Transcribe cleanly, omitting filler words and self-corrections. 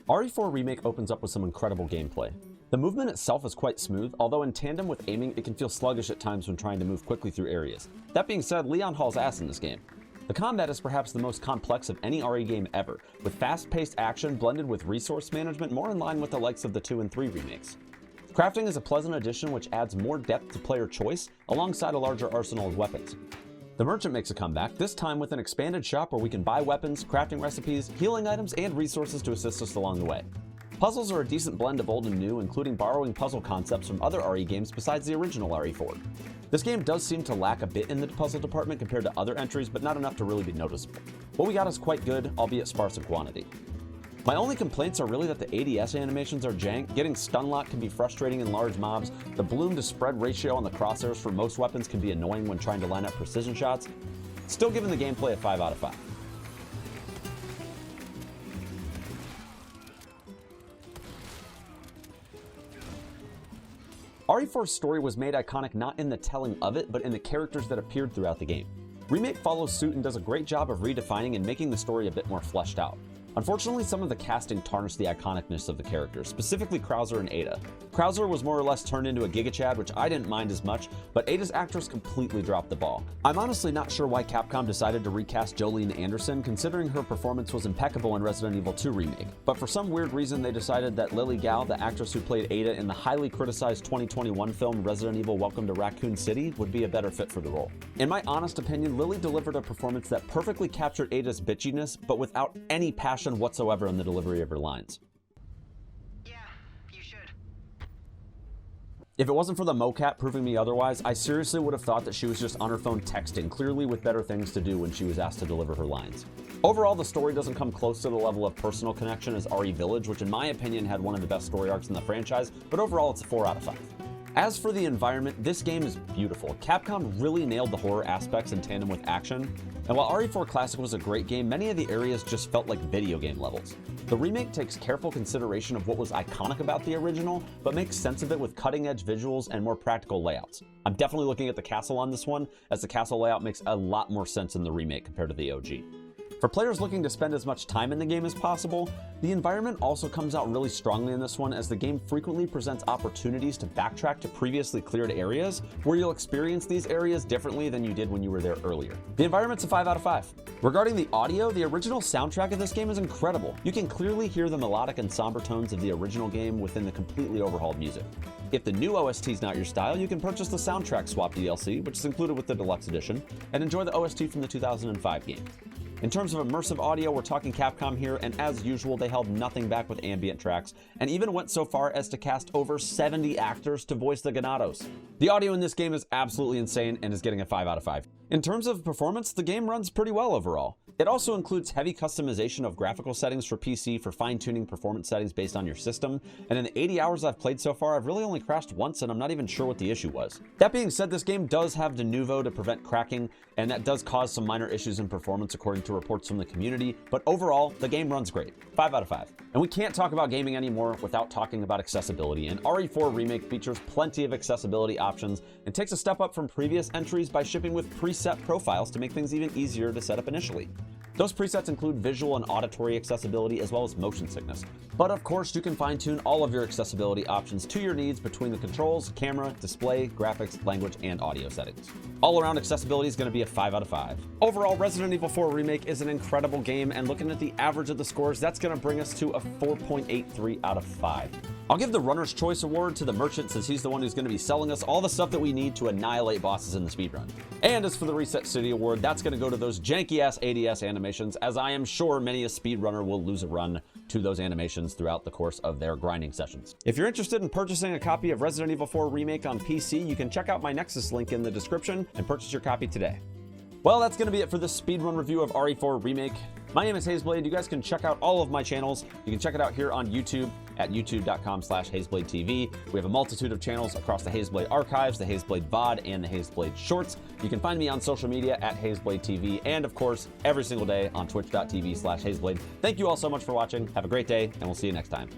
RE4 Remake opens up with some incredible gameplay. The movement itself is quite smooth, although in tandem with aiming it can feel sluggish at times when trying to move quickly through areas. That being said, Leon hauls ass in this game. The combat is perhaps the most complex of any RE game ever, with fast-paced action blended with resource management more in line with the likes of the 2 and 3 remakes. Crafting is a pleasant addition which adds more depth to player choice alongside a larger arsenal of weapons. The merchant makes a comeback, this time with an expanded shop where we can buy weapons, crafting recipes, healing items, and resources to assist us along the way. Puzzles are a decent blend of old and new, including borrowing puzzle concepts from other RE games besides the original RE4. This game does seem to lack a bit in the puzzle department compared to other entries, but not enough to really be noticeable. What we got is quite good, albeit sparse in quantity. My only complaints are really that the ADS animations are jank, getting stun lock can be frustrating in large mobs, the bloom to spread ratio on the crosshairs for most weapons can be annoying when trying to line up precision shots. Still giving the gameplay a 5 out of 5. RE4's story was made iconic not in the telling of it, but in the characters that appeared throughout the game. Remake follows suit and does a great job of redefining and making the story a bit more fleshed out. Unfortunately, some of the casting tarnished the iconicness of the characters, specifically Krauser and Ada. Krauser was more or less turned into a Giga Chad, which I didn't mind as much, but Ada's actress completely dropped the ball. I'm honestly not sure why Capcom decided to recast Jolene Anderson, considering her performance was impeccable in Resident Evil 2 Remake, but for some weird reason they decided that Lily Gao, the actress who played Ada in the highly criticized 2021 film Resident Evil Welcome to Raccoon City, would be a better fit for the role. In my honest opinion, Lily delivered a performance that perfectly captured Ada's bitchiness, but without any passion whatsoever in the delivery of her lines. Yeah, you should. If it wasn't for the mocap proving me otherwise, I seriously would have thought that she was just on her phone texting, clearly with better things to do when she was asked to deliver her lines. Overall, the story doesn't come close to the level of personal connection as RE Village, which in my opinion had one of the best story arcs in the franchise, but overall it's a 4 out of 5. As for the environment, this game is beautiful. Capcom really nailed the horror aspects in tandem with action, and while RE4 Classic was a great game, many of the areas just felt like video game levels. The remake takes careful consideration of what was iconic about the original, but makes sense of it with cutting-edge visuals and more practical layouts. I'm definitely looking at the castle on this one, as the castle layout makes a lot more sense in the remake compared to the OG. For players looking to spend as much time in the game as possible, the environment also comes out really strongly in this one, as the game frequently presents opportunities to backtrack to previously cleared areas, where you'll experience these areas differently than you did when you were there earlier. The environment's a 5 out of 5. Regarding the audio, the original soundtrack of this game is incredible. You can clearly hear the melodic and somber tones of the original game within the completely overhauled music. If the new OST is not your style, you can purchase the soundtrack swap DLC, which is included with the deluxe edition, and enjoy the OST from the 2005 game. In terms of immersive audio, we're talking Capcom here, and as usual, they held nothing back with ambient tracks, and even went so far as to cast over 70 actors to voice the Ganados. The audio in this game is absolutely insane and is getting a 5 out of 5. In terms of performance, the game runs pretty well overall. It also includes heavy customization of graphical settings for PC for fine-tuning performance settings based on your system, and in the 80 hours I've played so far, I've really only crashed once, and I'm not even sure what the issue was. That being said, this game does have de novo to prevent cracking, and that does cause some minor issues in performance according to reports from the community, but overall, the game runs great. 5 out of 5. And we can't talk about gaming anymore without talking about accessibility, and RE4 Remake features plenty of accessibility options and takes a step up from previous entries by shipping with preset profiles to make things even easier to set up initially. Those presets include visual and auditory accessibility as well as motion sickness. But of course, you can fine-tune all of your accessibility options to your needs between the controls, camera, display, graphics, language, and audio settings. All-around accessibility is going to be a 5 out of 5. Overall, Resident Evil 4 Remake is an incredible game, and looking at the average of the scores, that's going to bring us to a 4.83 out of 5. I'll give the Runner's Choice Award to the merchant, since he's the one who's going to be selling us all the stuff that we need to annihilate bosses in the speedrun. And as for the Reset City Award, that's going to go to those janky-ass ADS animations, as I am sure many a speedrunner will lose a run to those animations throughout the course of their grinding sessions. If you're interested in purchasing a copy of Resident Evil 4 Remake on PC, you can check out my Nexus link in the description and purchase your copy today. Well, that's going to be it for this speedrun review of RE4 Remake. My name is Hazeblade. You guys can check out all of my channels. You can check it out here on YouTube at youtube.com/HazeBladeTV. We have a multitude of channels across the Hazeblade archives, the Hazeblade VOD, and the Hazeblade Shorts. You can find me on social media at HazeBladeTV, and of course, every single day on twitch.tv/Hazeblade. Thank you all so much for watching. Have a great day, and we'll see you next time.